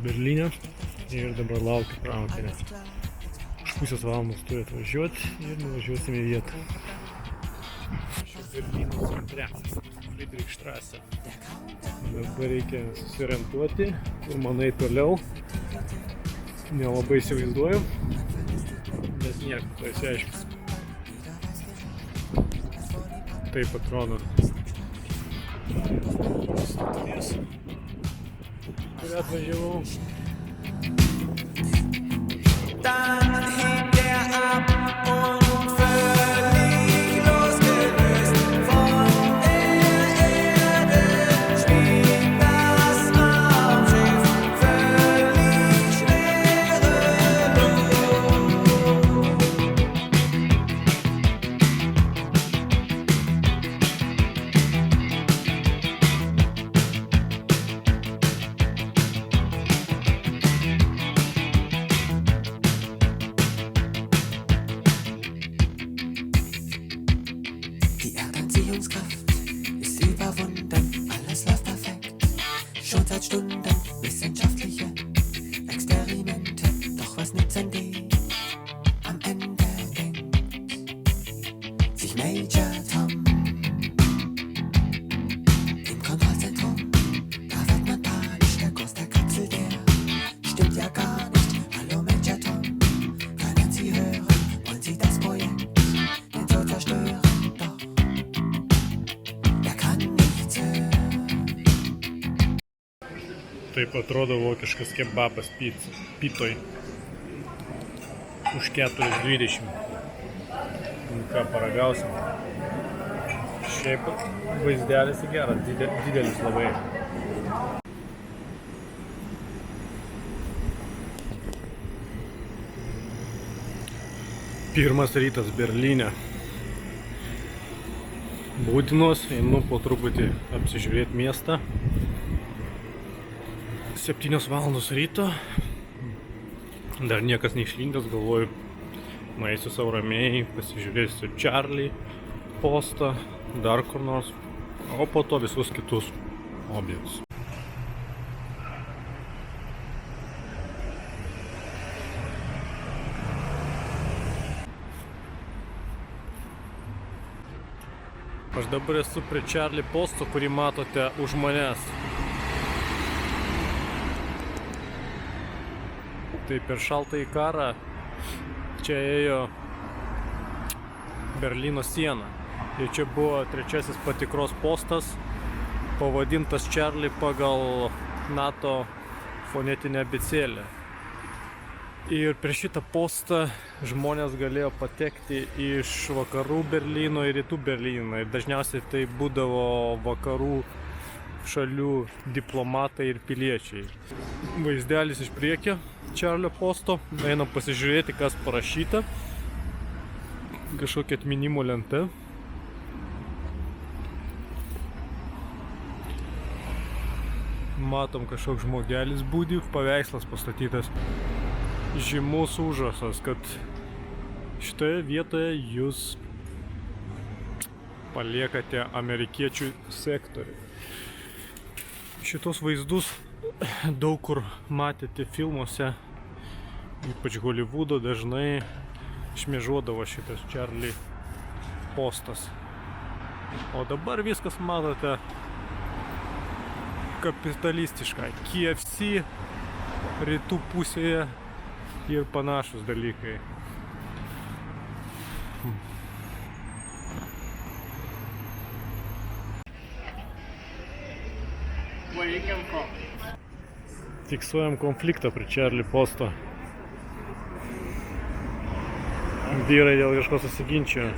Berlyne ir dabar laukiu traukinio. Už pusės valandos turiu atvažiuoti ir nuvažiuosim į vietą. Berlyno centre, Friedrichstraße. Dabar reikia susiorientuoti, kur manai toliau. Nelabai įsivaizduoju, bet nieko, tai išsiaiškins. Taip atrodo. Kur atvažiavau. Ist überwunden, alles läuft perfekt. Schon seit Stunden wissenschaftliche Experimente. Doch was nützen die? Am Ende denkt sich Major Tom im Kontrollzentrum. Da wird man panisch, der Kurs der Kapsel, der stimmt ja gar nicht. Hallo Major Tom, können Sie hören? Wollen Sie das Projekt nicht so zerstören? Taip atrodo vokiškas kebabas pitoj. Už 4,20. Ką paragausim. Šiaip vaizdelis geras, didelis labai. Pirmas rytas Berlyne. Būtinos, einu po truputį apsižiūrėti miestą. 7 valandos ryto. Dar niekas neišlindęs, galvoju, nueisiu savo ramiai, pasižiūrėsiu Charlie postą, dar kur nors, o po to visus kitus objektus. Aš dabar esu prie Charlie posto, kurį matote už manęs. Tai per šaltąjį karą čia ėjo Berlyno siena. Ir čia buvo trečiasis patikros postas, pavadintas Charlie pagal NATO fonetinę abėcėlę. Ir per šitą postą žmonės galėjo patekti iš vakarų Berlyno ir rytų Berlyno. Ir dažniausiai tai būdavo vakarų šalių diplomatai ir piliečiai. Vaizdelis iš priekio Čarlio posto. Einam pasižiūrėti, kas parašyta. Kažkokia atminimo lenta. Matom, kažkoks žmogelis būdi, paveikslas pastatytas. Žymus užrašas, kad šitoje vietoje jūs paliekate amerikiečių sektorių. Šitos vaizdus daug kur matėte filmuose, ypač Hollywoodo dažnai šmėžuodavo šitas Charlie postas. O dabar viskas matote kapitalistiška. KFC rytų pusėje ir panašus dalykai. Fiksuojam konfliktą prie Charlie posto. Vyrai dėl kažko susiginčijo.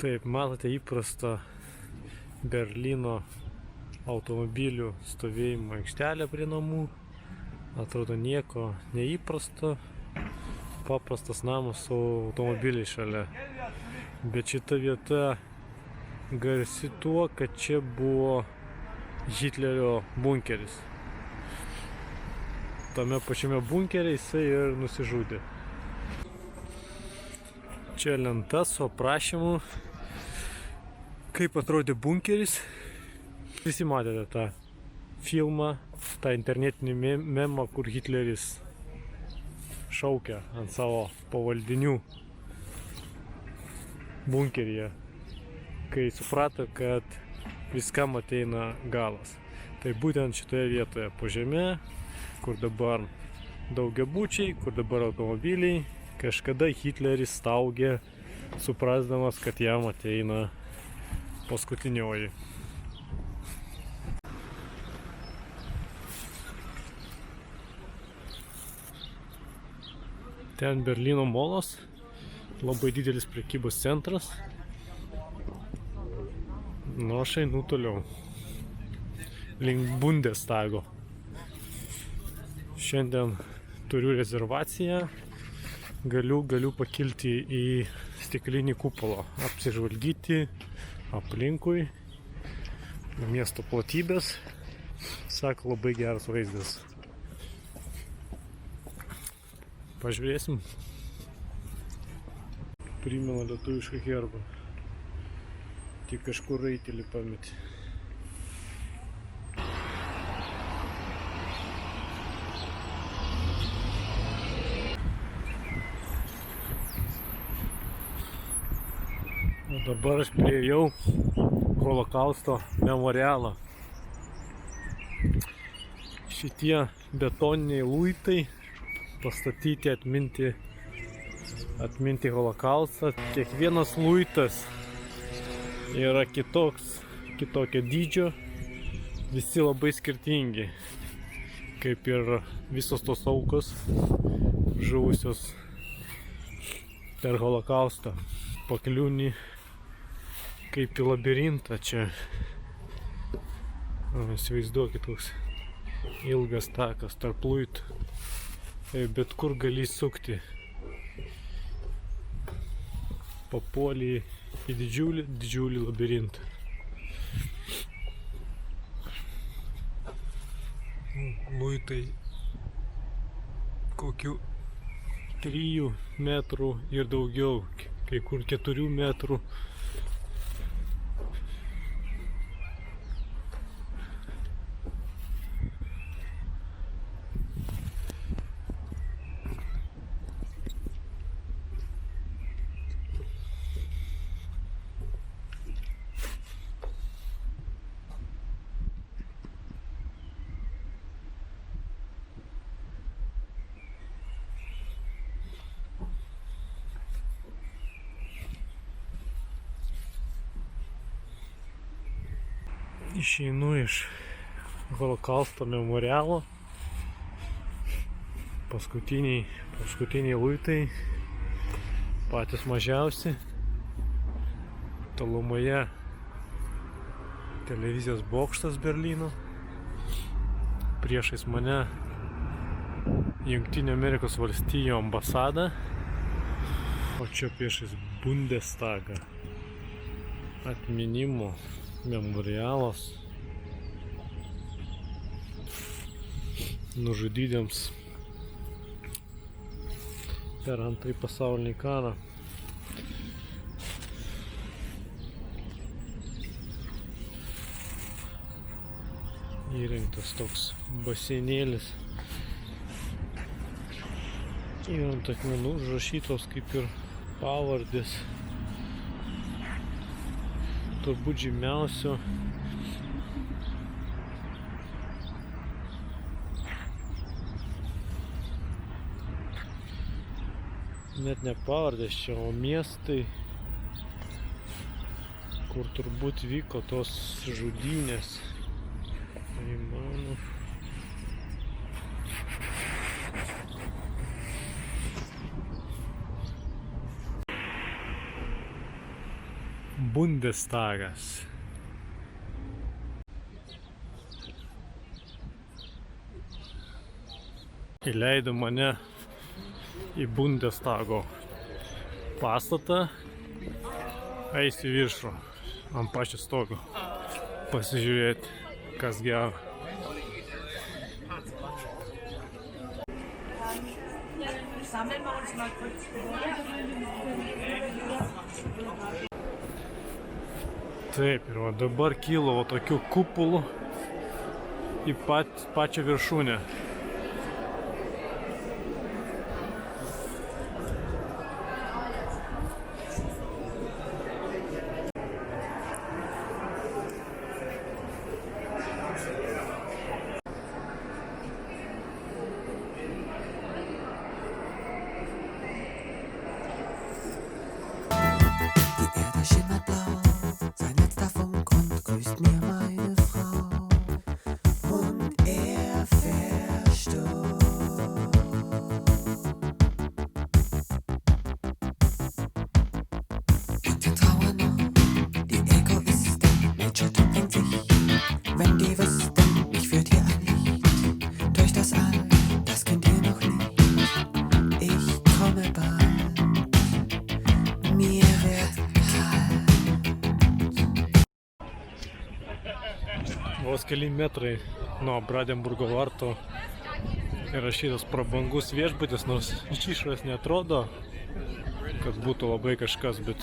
Taip, matote įprastą Berlyno automobilių stovėjimo aikštelė prie namų. Atrodo nieko neįprasto. Paprastas namas su automobiliai šalia. Bet šita vieta garsi tuo, kad čia buvo Hitlerio bunkeris. Tame pačiame bunkeryje jisai ir nusižudė. Čia lenta su aprašymu, kaip atrodė bunkeris. Visi matėte tą filmą, tą internetinį memą, kur Hitleris šaukia ant savo pavaldinių bunkeryje, kai suprato, kad viskam ateina galas. Tai būtent šitoje vietoje po žeme, kur dabar daugiabučiai, kur dabar automobiliai, kažkada Hitleris staugė, suprasdamas, kad jam ateina paskutinioji. Ten Berlyno molas, labai didelis prekybos centras. Nu, aš einu toliau, link Bundestago. Šiandien turiu rezervaciją, galiu pakilti į stiklinį kupolą, apsižvalgyti aplinkui, miesto platybės, sako, labai geras vaizdas. Pažiūrėsim. Primena lietuvišką herbą. Tik kažkur raitelį pametė. O dabar aš priėjau Holokausto memorialą. Šitie betoniniai luitai pastatyti atminti Holokaustą. Kiekvienas luitas yra kitokio dydžio, visi labai skirtingi, kaip ir visos tos aukos žuvusios per Holokaustą. Pakliūni kaip į labirintą čia. Įsivaizduokit, toks ilgas takas tarp luitų. Bet kur gali sukti. Papuolį į didžiulį labirintą. Luitai kokių 3 metrų ir daugiau, kai kur 4 metrų. Išeinu iš Holokausto memorialo. Paskutiniai luitai, patys mažiausi. Tolumoje televizijos bokštas Berlyno. Priešais mane Jungtinių Amerikos valstijų ambasada. O čia priešais Bundestagą. Atminimo memorialas nužudytiems per Antrąjį pasaulinį karą. Įrengtas toks baseinėlis. Ir ant akmenų užrašytos kaip ir pavardės. Turbūt žymiausio net ne pavardės čia, o miestai, kur turbūt vyko tos žudynės. Tai mano Bundestagas. įleido mane į Bundestago pastatą, eisiu į viršų ant pačio stogo pasižiūrėti, kas gero. Taip, ir va dabar kylo va tokių kupolų į pačią viršūnę. Die Erde schimmert blau, sein letzter Funkgrund grüßt mir meine Frau. Und er verstummt. Und wir trauern noch, die Egoisten, Nature drängt sich. Wenn die wüssten, mich führt hier ein Licht durch das All, das kennt ihr noch nicht. Ich komme bald, mir wird Vos keli metrai nuo Brandenburgo vartų įrašytas prabangus viešbutis, nors iš išorės neatrodo, kad būtų labai kažkas, bet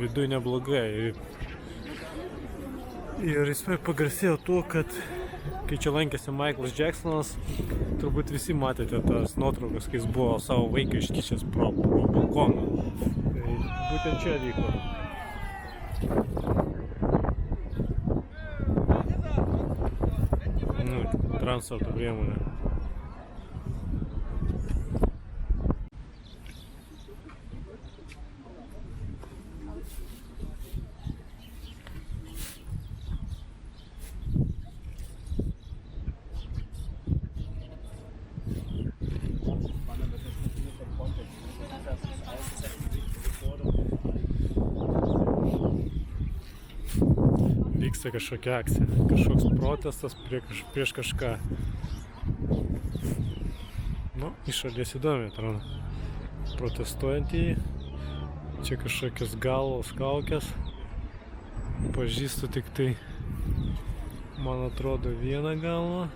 viduj neblogai. Ir jis pagarsėjo tuo, kad kai čia lankėsi Michaelas Jacksonas, turbūt visi matėte tas nuotraukas, kai jis buvo savo vaiką iškišęs pro balkoną. Tai būtent čia vyko. Transporto priemonė. Vyksta kažkokia akcija, kažkoks protestas prieš kažką. Nu, iš šalies įdomi, atrodo. Protestuojantieji. Čia kažkokios galvos kaukės. Pažįstu tik tai, man atrodo, vieną galvą.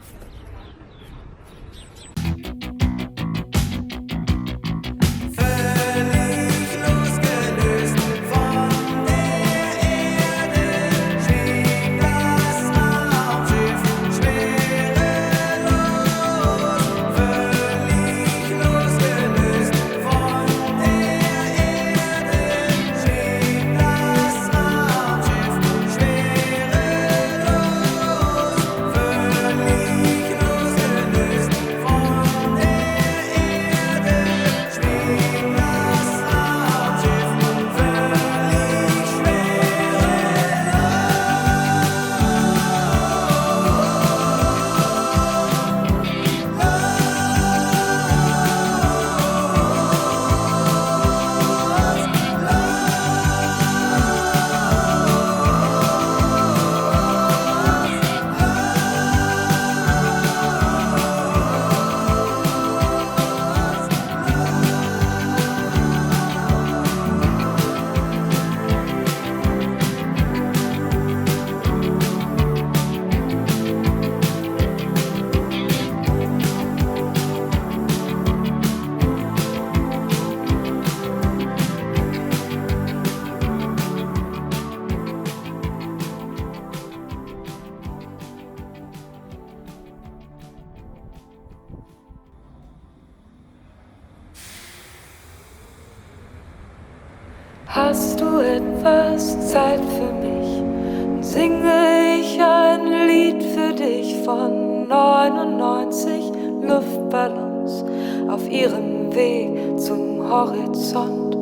Hast du etwas Zeit für mich? Dann singe ich ein Lied für dich von 99 Luftballons auf ihrem Weg zum Horizont.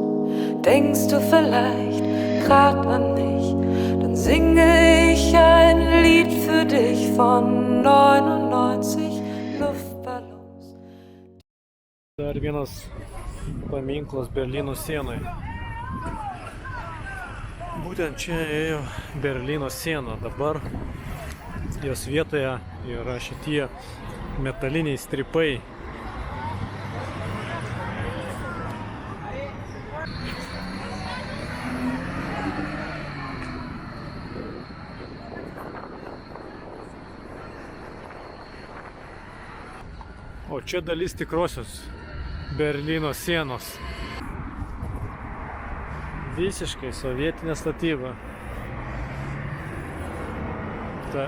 Denkst du vielleicht grad an mich? Dann singe ich ein Lied für dich von 99 Luftballons. Dar vienas paminklas Berlyno sienai. Būtent čia ėjo Berlyno siena. Dabar jos vietoje yra šitie metaliniai stripai. O čia dalis tikrosios Berlyno sienos. Visiškai sovietinė statyba. Ta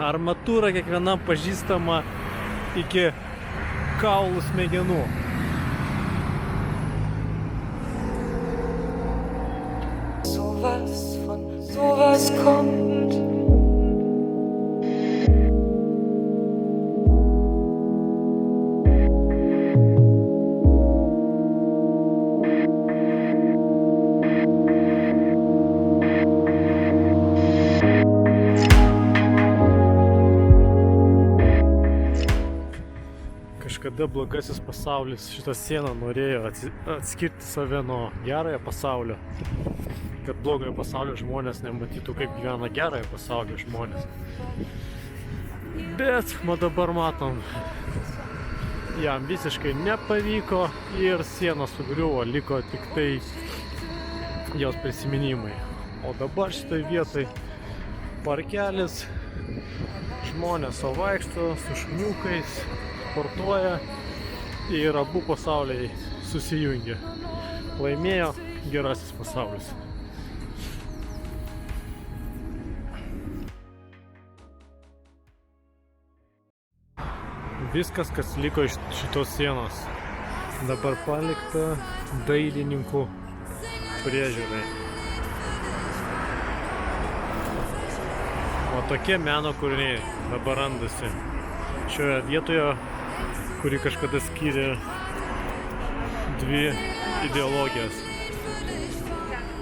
armatūra kiekvienam pažįstama iki kaulų smegenų. Sowas von sowas kommt. Kažkada blogasis pasaulis šitą sieną norėjo atskirti save nuo gerojo pasaulio, kad blogojo pasaulio žmonės nematytų, kaip gyvena gerojo pasaulio žmonės. Bet dabar matom, jam visiškai nepavyko ir siena sugriuvo, liko tik tai jos prisiminimai. O dabar šitoj vietoj parkelis, žmonės vaikšto su šuniukais, sportuoja ir abu pasauliai susijungia. Laimėjo gerasis pasaulis. Viskas, kas liko iš šitos sienos, dabar palikta dailininkų priežiūrai. O tokie meno kūriniai dabar randasi šioje vietoje, kuri kažkada skyrė dvi ideologijas.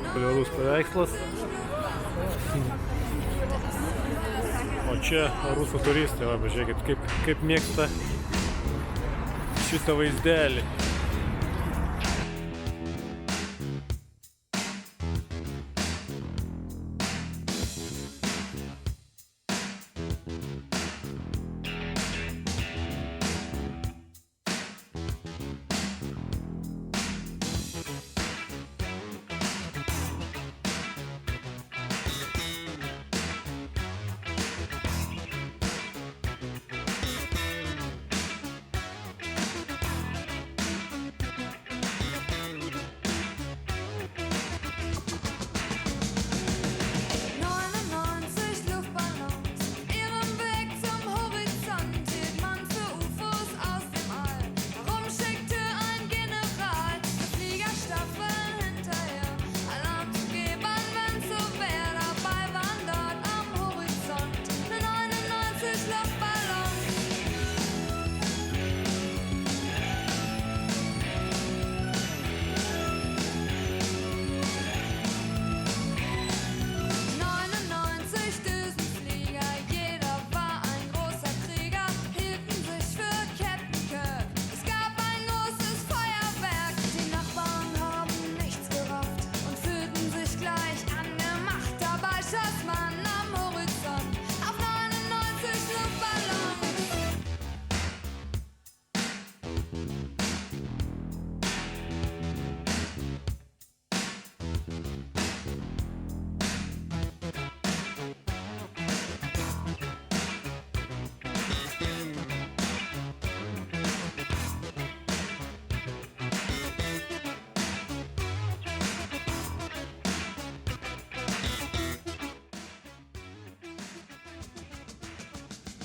Populiarus paveikslas. O čia rusų turistai, va, pažiūrėkit, kaip mėgsta šitą vaizdelį.